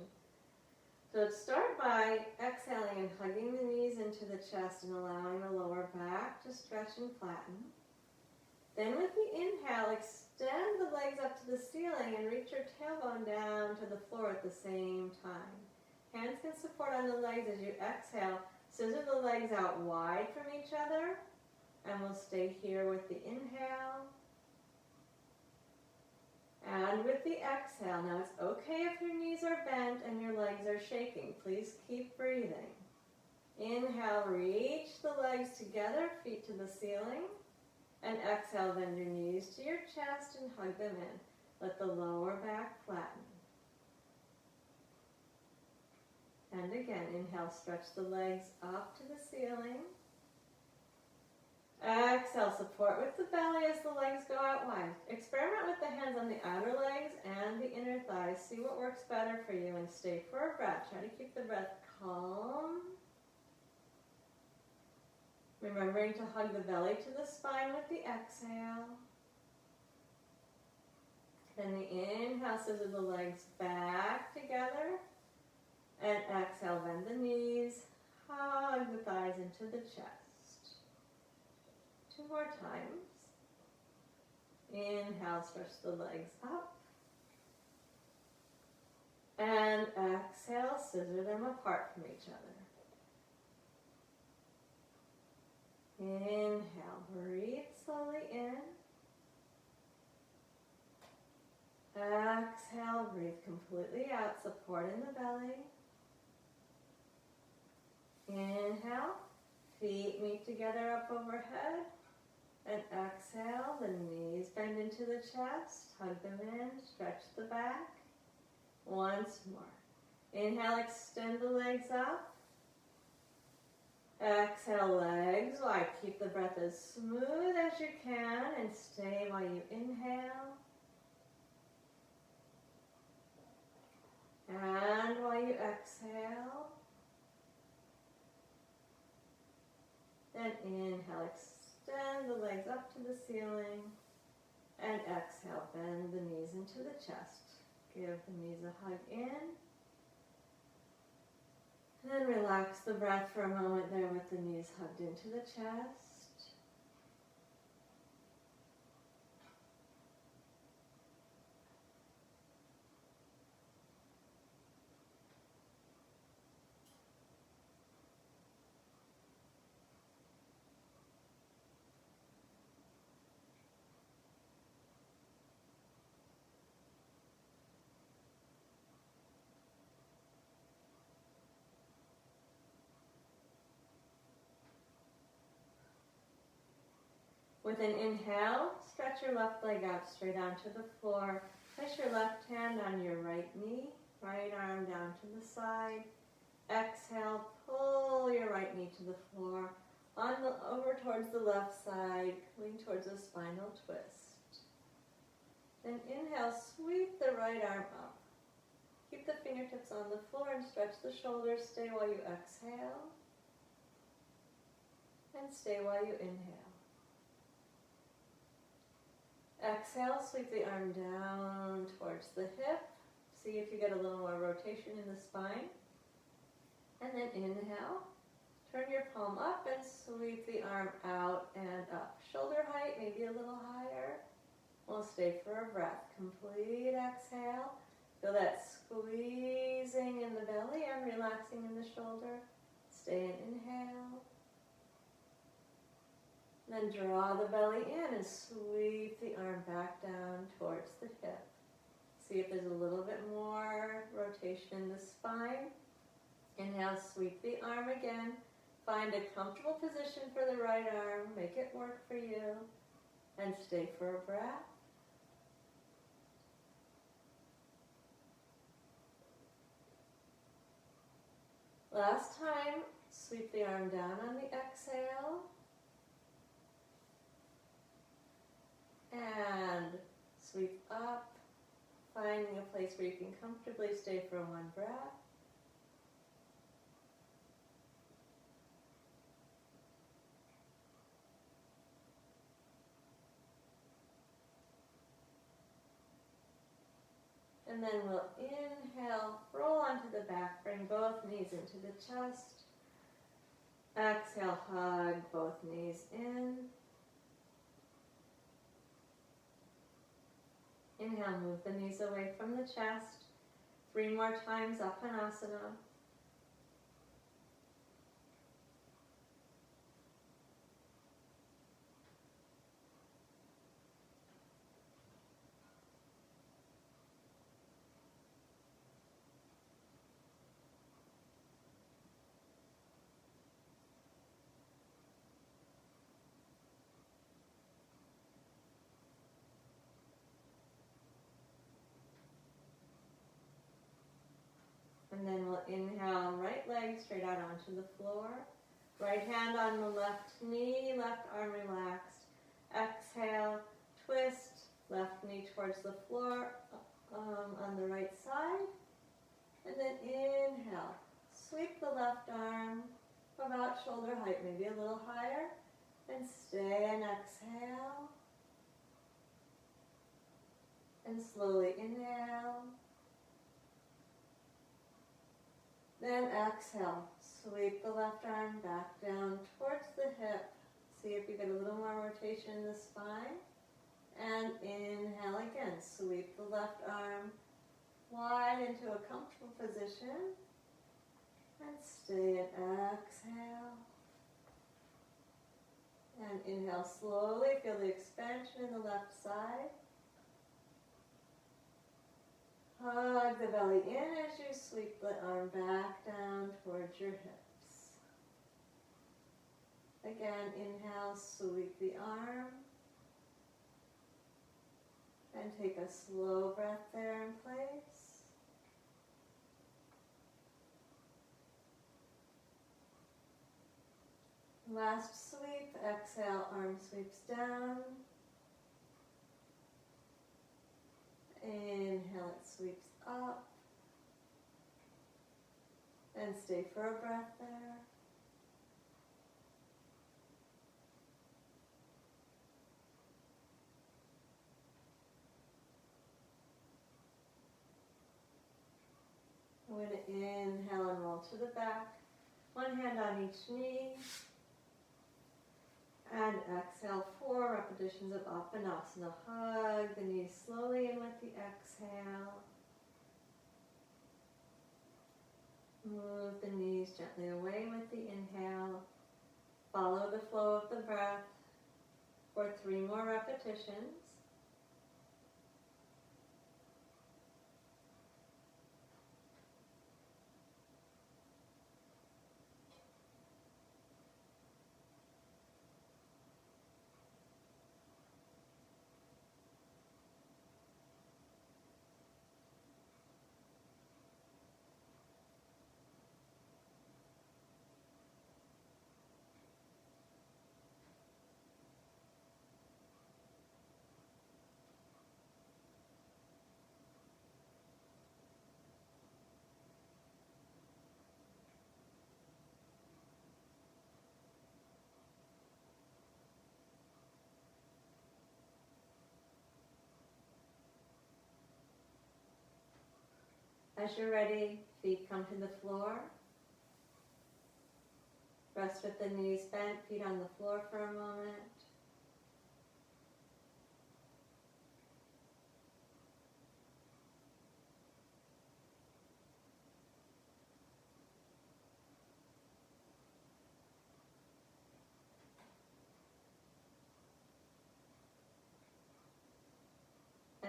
So start by exhaling and hugging the knees into the chest and allowing the lower back to stretch and flatten. Then with the inhale, extend the legs up to the ceiling and reach your tailbone down to the floor at the same time. Hands can support on the legs as you exhale. Scissor the legs out wide from each other, and we'll stay here with the inhale and with the exhale. Now it's okay if your knees are bent and your legs are shaking. Please keep breathing. Inhale, reach the legs together, feet to the ceiling. And exhale, bend your knees to your chest and hug them in. Let the lower back flatten. And again, inhale, stretch the legs up to the ceiling. Exhale, support with the belly as the legs go out wide. Experiment with the hands on the outer legs and the inner thighs. See what works better for you and stay for a breath. Try to keep the breath calm. Remembering to hug the belly to the spine with the exhale. Then the inhale, scissor the legs back together. And exhale, bend the knees, hug the thighs into the chest. 2 more times. Inhale, stretch the legs up. And exhale, scissor them apart from each other. Inhale, breathe slowly in. Exhale, breathe completely out, support in the belly. Inhale, feet meet together up overhead. And exhale, the knees bend into the chest, hug them in, stretch the back. Once more. Inhale, extend the legs up. Exhale, legs wide. Keep the breath as smooth as you can and stay while you inhale. And while you exhale. Then inhale, extend the legs up to the ceiling. And exhale, bend the knees into the chest. Give the knees a hug in. And then relax the breath for a moment there with the knees hugged into the chest. With an inhale, stretch your left leg out straight onto the floor. Place your left hand on your right knee, right arm down to the side. Exhale, pull your right knee to the floor, over towards the left side, lean towards a spinal twist. Then inhale, sweep the right arm up. Keep the fingertips on the floor and stretch the shoulders. Stay while you exhale. And stay while you inhale. Exhale, sweep the arm down towards the hip. See if you get a little more rotation in the spine. And then inhale, turn your palm up and sweep the arm out and up. Shoulder height, maybe a little higher. We'll stay for a breath. Complete exhale. Feel that squeezing in the belly and relaxing in the shoulder. Stay and inhale. Then draw the belly in and sweep the arm back down towards the hip. See if there's a little bit more rotation in the spine. Inhale, sweep the arm again. Find a comfortable position for the right arm. Make it work for you. And stay for a breath. Last time, sweep the arm down on the exhale. And sweep up, finding a place where you can comfortably stay for one breath. And then we'll inhale, roll onto the back, bring both knees into the chest. Exhale, hug both knees in. Inhale, move the knees away from the chest. 3 more times, Apanasana. And then we'll inhale, right leg straight out onto the floor. Right hand on the left knee, left arm relaxed. Exhale, twist, left knee towards the floor on the right side. And then inhale, sweep the left arm about shoulder height, maybe a little higher. And stay and exhale. And slowly inhale. Then exhale, sweep the left arm back down towards the hip. See if you get a little more rotation in the spine. And inhale again, sweep the left arm wide into a comfortable position. And stay and exhale. And inhale slowly, feel the expansion in the left side. Hug the belly in as you sweep the arm back down towards your hips. Again, inhale, sweep the arm. And take a slow breath there in place. Last sweep, exhale, arm sweeps down. Inhale, it sweeps up. And stay for a breath there. I'm going to inhale and roll to the back. One hand on each knee. And exhale, 4 repetitions of Apanasana. Hug the knees slowly in with the exhale. Move the knees gently away with the inhale. Follow the flow of the breath for 3 more repetitions. As you're ready, feet come to the floor. Rest with the knees bent, feet on the floor for a moment.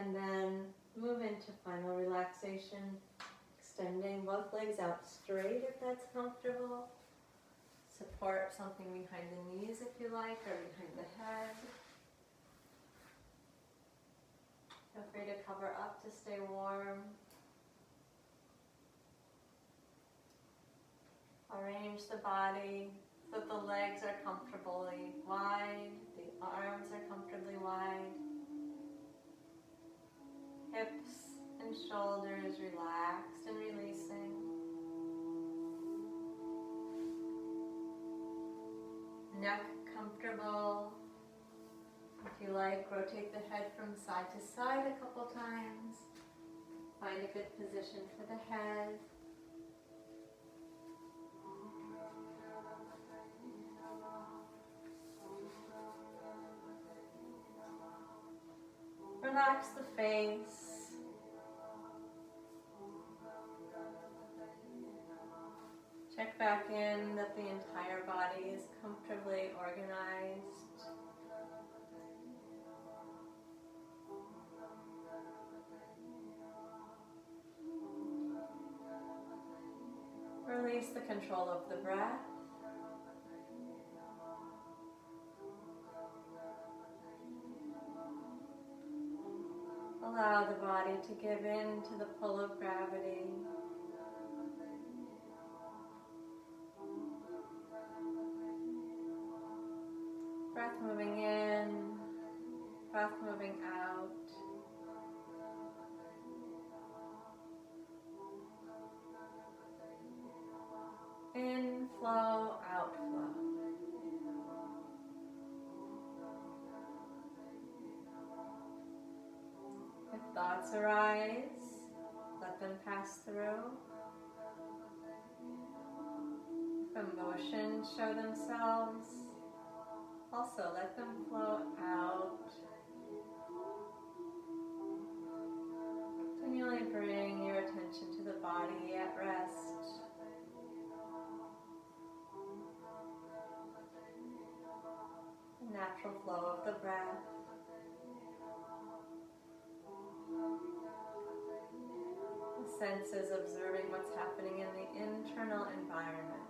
And then move into final relaxation, extending both legs out straight if that's comfortable. Support something behind the knees if you like, or behind the head. Feel free to cover up to stay warm. Arrange the body so that the legs are comfortably wide, the arms are comfortably wide. Hips and shoulders relaxed and releasing. Neck comfortable. If you like, rotate the head from side to side a couple times. Find a good position for the head. Relax the face. Check back in that the entire body is comfortably organized. Release the control of the breath. Allow the body to give in to the pull of gravity. Breath moving in, breath moving out. Inflow, outflow. If thoughts arise, let them pass through. If emotions show themselves, also let them flow out. Continually bring your attention to the body at rest. The natural flow of the breath. The senses observing what's happening in the internal environment.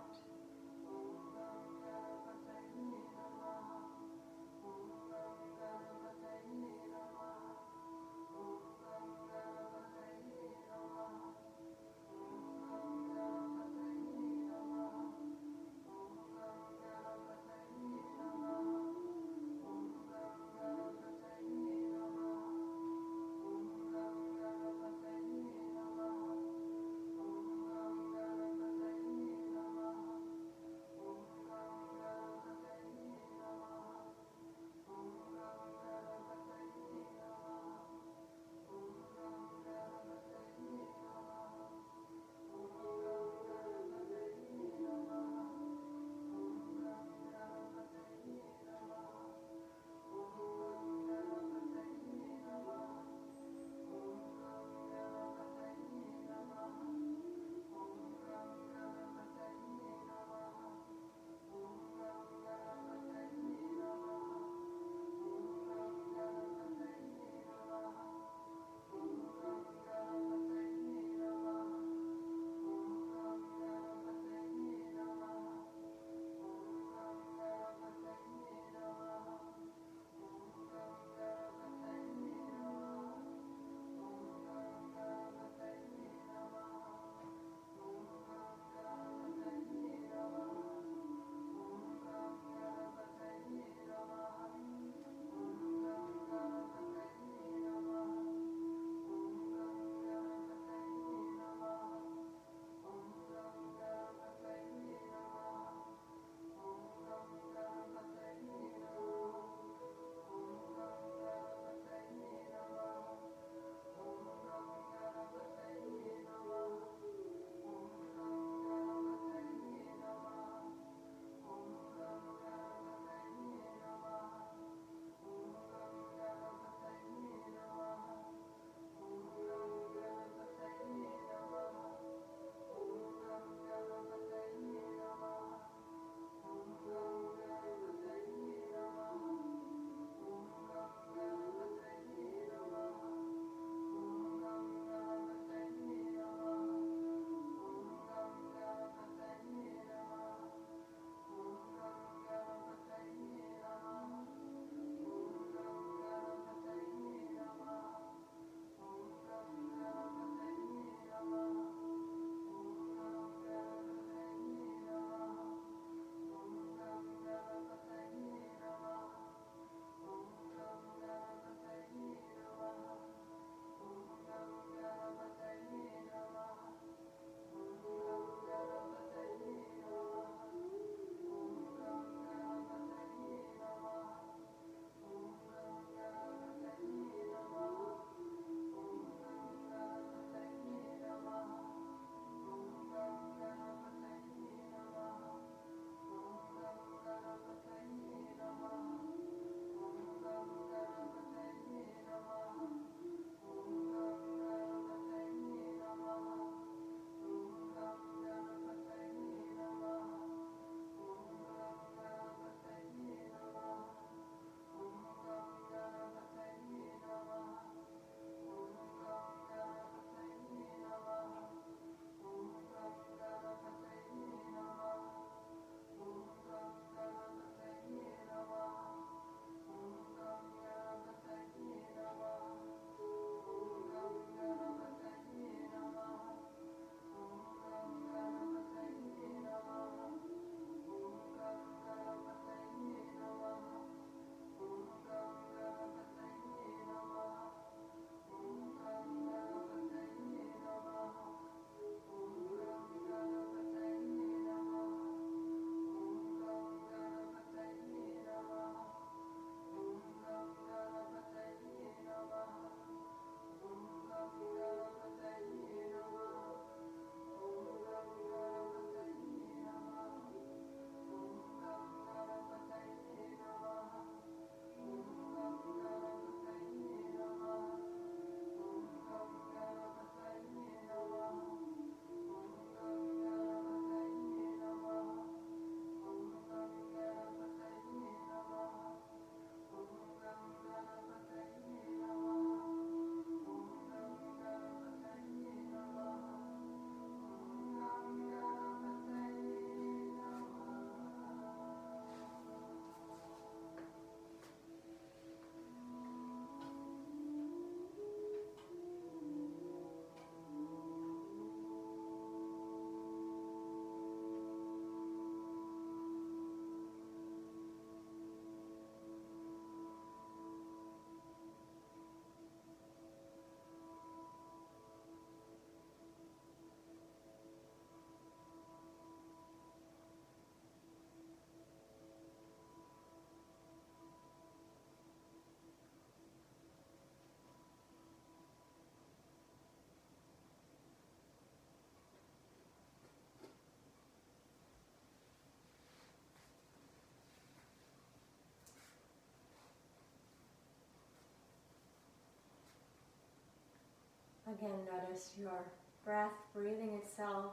Again, notice your breath breathing itself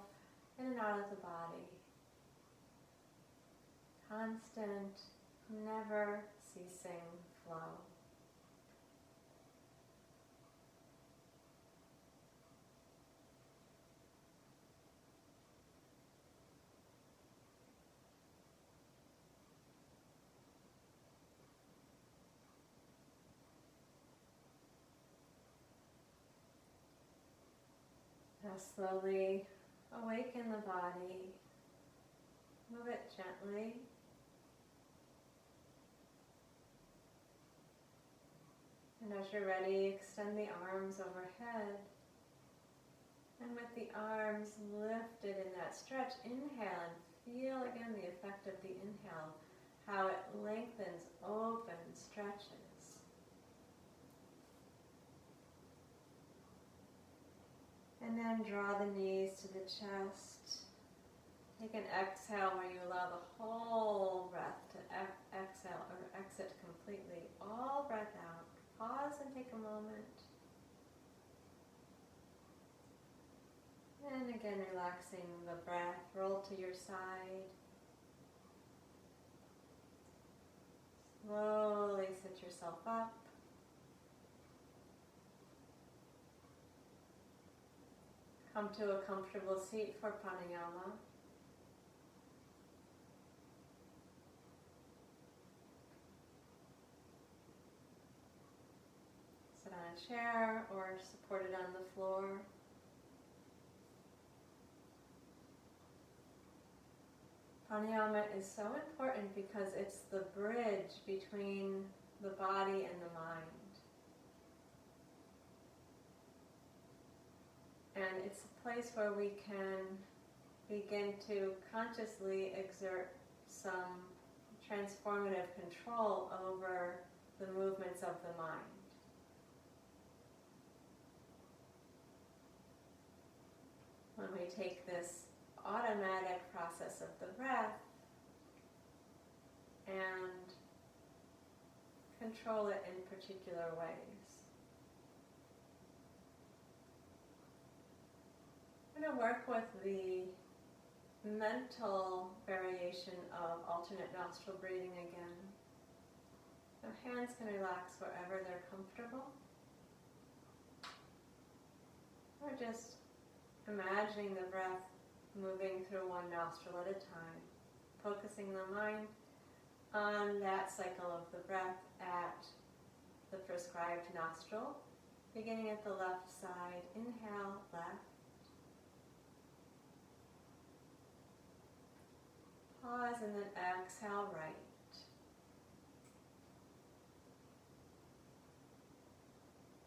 in and out of the body. Constant, never ceasing flow. Now slowly awaken the body. Move it gently. And as you're ready, extend the arms overhead. And with the arms lifted in that stretch, inhale and feel again the effect of the inhale, how it lengthens, opens, stretches. And then draw the knees to the chest. Take an exhale where you allow the whole breath to exhale or exit completely. All breath out. Pause and take a moment. And again, relaxing the breath. Roll to your side. Slowly sit yourself up. Come to a comfortable seat for pranayama. Sit on a chair or supported on the floor. Pranayama is so important because it's the bridge between the body and the mind. And it's a place where we can begin to consciously exert some transformative control over the movements of the mind. When we take this automatic process of the breath and control it in particular ways. I'm going to work with the mental variation of alternate nostril breathing again. So hands can relax wherever they're comfortable. Or just imagining the breath moving through one nostril at a time, focusing the mind on that cycle of the breath at the prescribed nostril, beginning at the left side. Inhale, left. Pause and then exhale, right.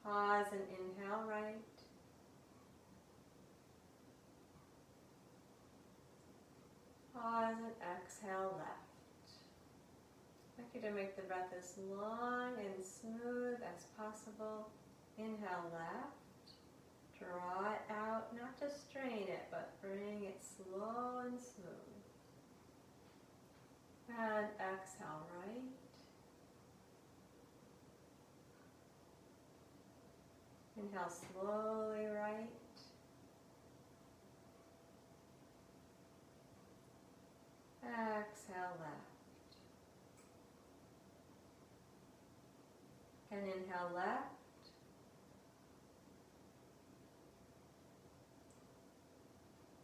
Pause and inhale, right. Pause and exhale, left. I'd like you to make the breath as long and smooth as possible. Inhale, left. Draw it out, not to strain it, but bring it slow and smooth. And exhale, right. Inhale slowly, right. Exhale, left. And inhale, left.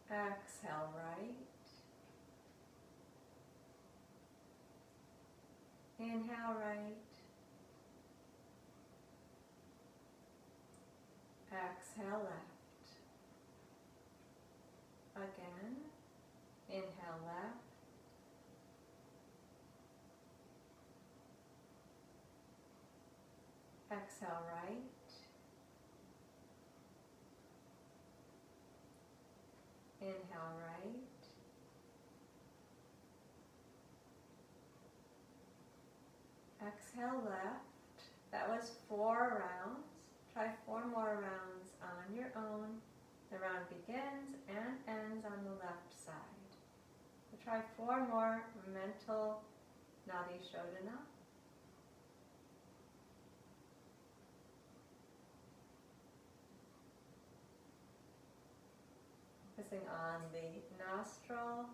Exhale, right. Inhale, right. Exhale, left. Again. Inhale, left. Exhale, right. Inhale, right. Exhale, left. That was 4 rounds. Try 4 more rounds on your own. The round begins and ends on the left side. So try 4 more mental Nadi Shodhana. focusing on the nostril,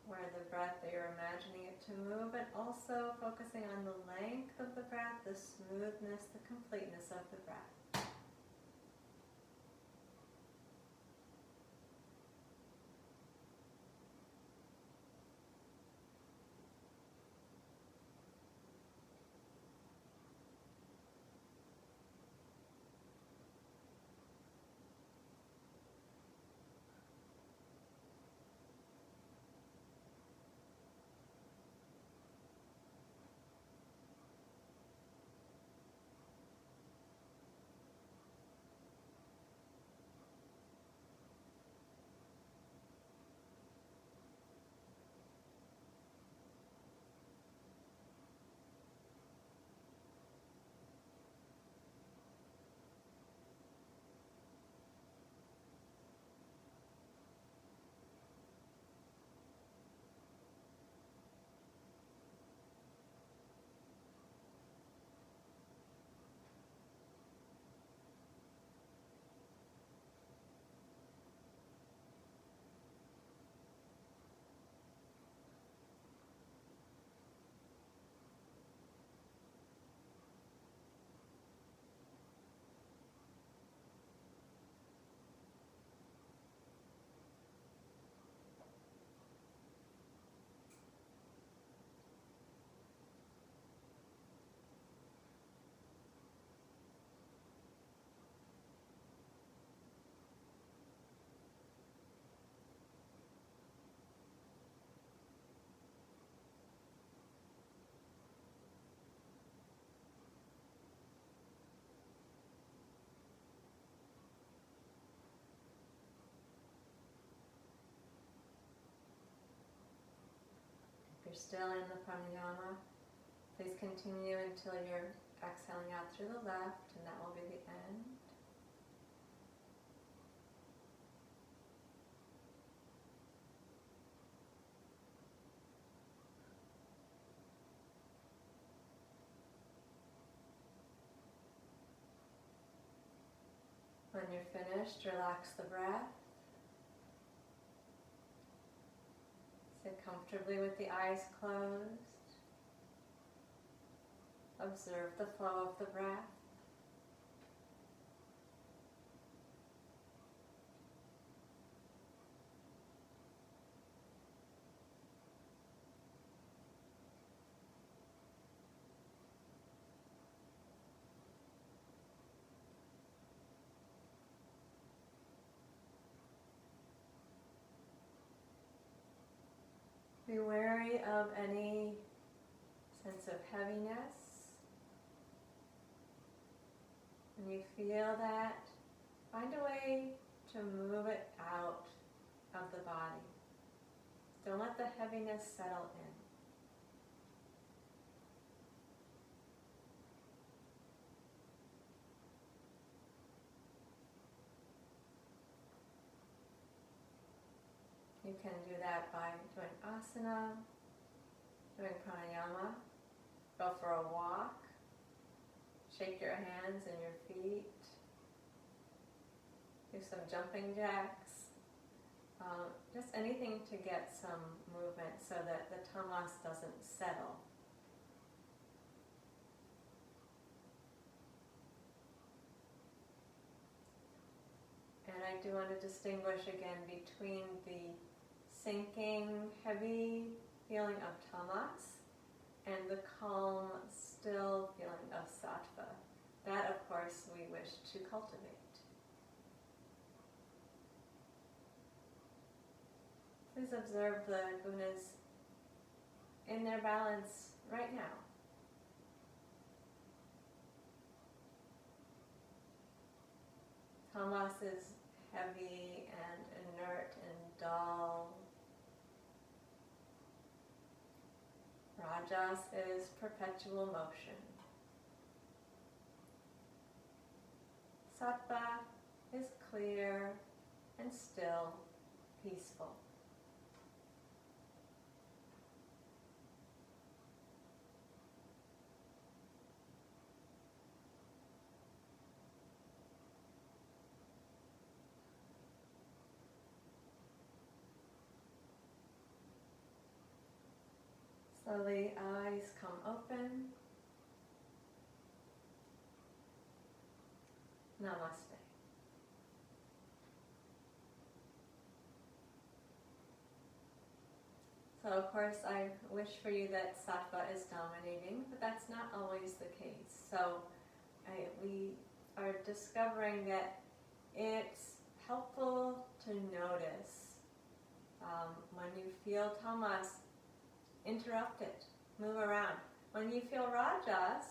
where the breath, that you're imagining it to move, and also focusing on the length of the breath, the smoothness, the completeness of the breath. If you're still in the pranayama, please continue until you're exhaling out through the left, and that will be the end. When you're finished, relax the breath. Sit comfortably with the eyes closed. Observe the flow of the breath. Be wary of any sense of heaviness. When you feel that, find a way to move it out of the body. Don't let the heaviness settle in. You can do that by doing asana, doing pranayama, go for a walk, shake your hands and your feet, do some jumping jacks, just anything to get some movement so that the tamas doesn't settle. And I do want to distinguish again between the sinking, heavy feeling of tamas and the calm, still feeling of sattva. That, of course, we wish to cultivate. Please observe the gunas in their balance right now. Tamas is heavy and inert and dull. Rajas is perpetual motion. Sattva is clear and still, peaceful. Slowly, eyes come open. Namaste. So of course I wish for you that sattva is dominating, but that's not always the case. So we are discovering that it's helpful to notice when you feel tamas, interrupt it, move around. When you feel rajas,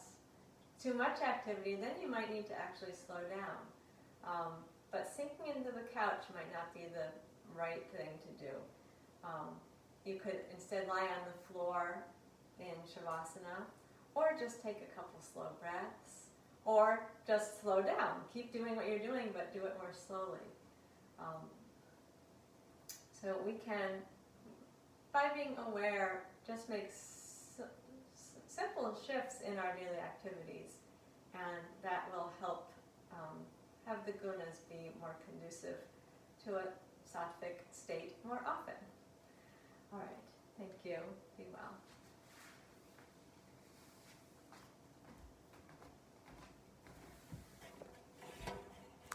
too much activity, then you might need to actually slow down. But sinking into the couch might not be the right thing to do. You could instead lie on the floor in Shavasana, or just take a couple slow breaths, or just slow down. Keep doing what you're doing, but do it more slowly. So we can, by being aware, just make simple shifts in our daily activities, and that will help have the gunas be more conducive to a sattvic state more often. All right, thank you. Be well.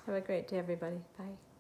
Have a great day, everybody. Bye.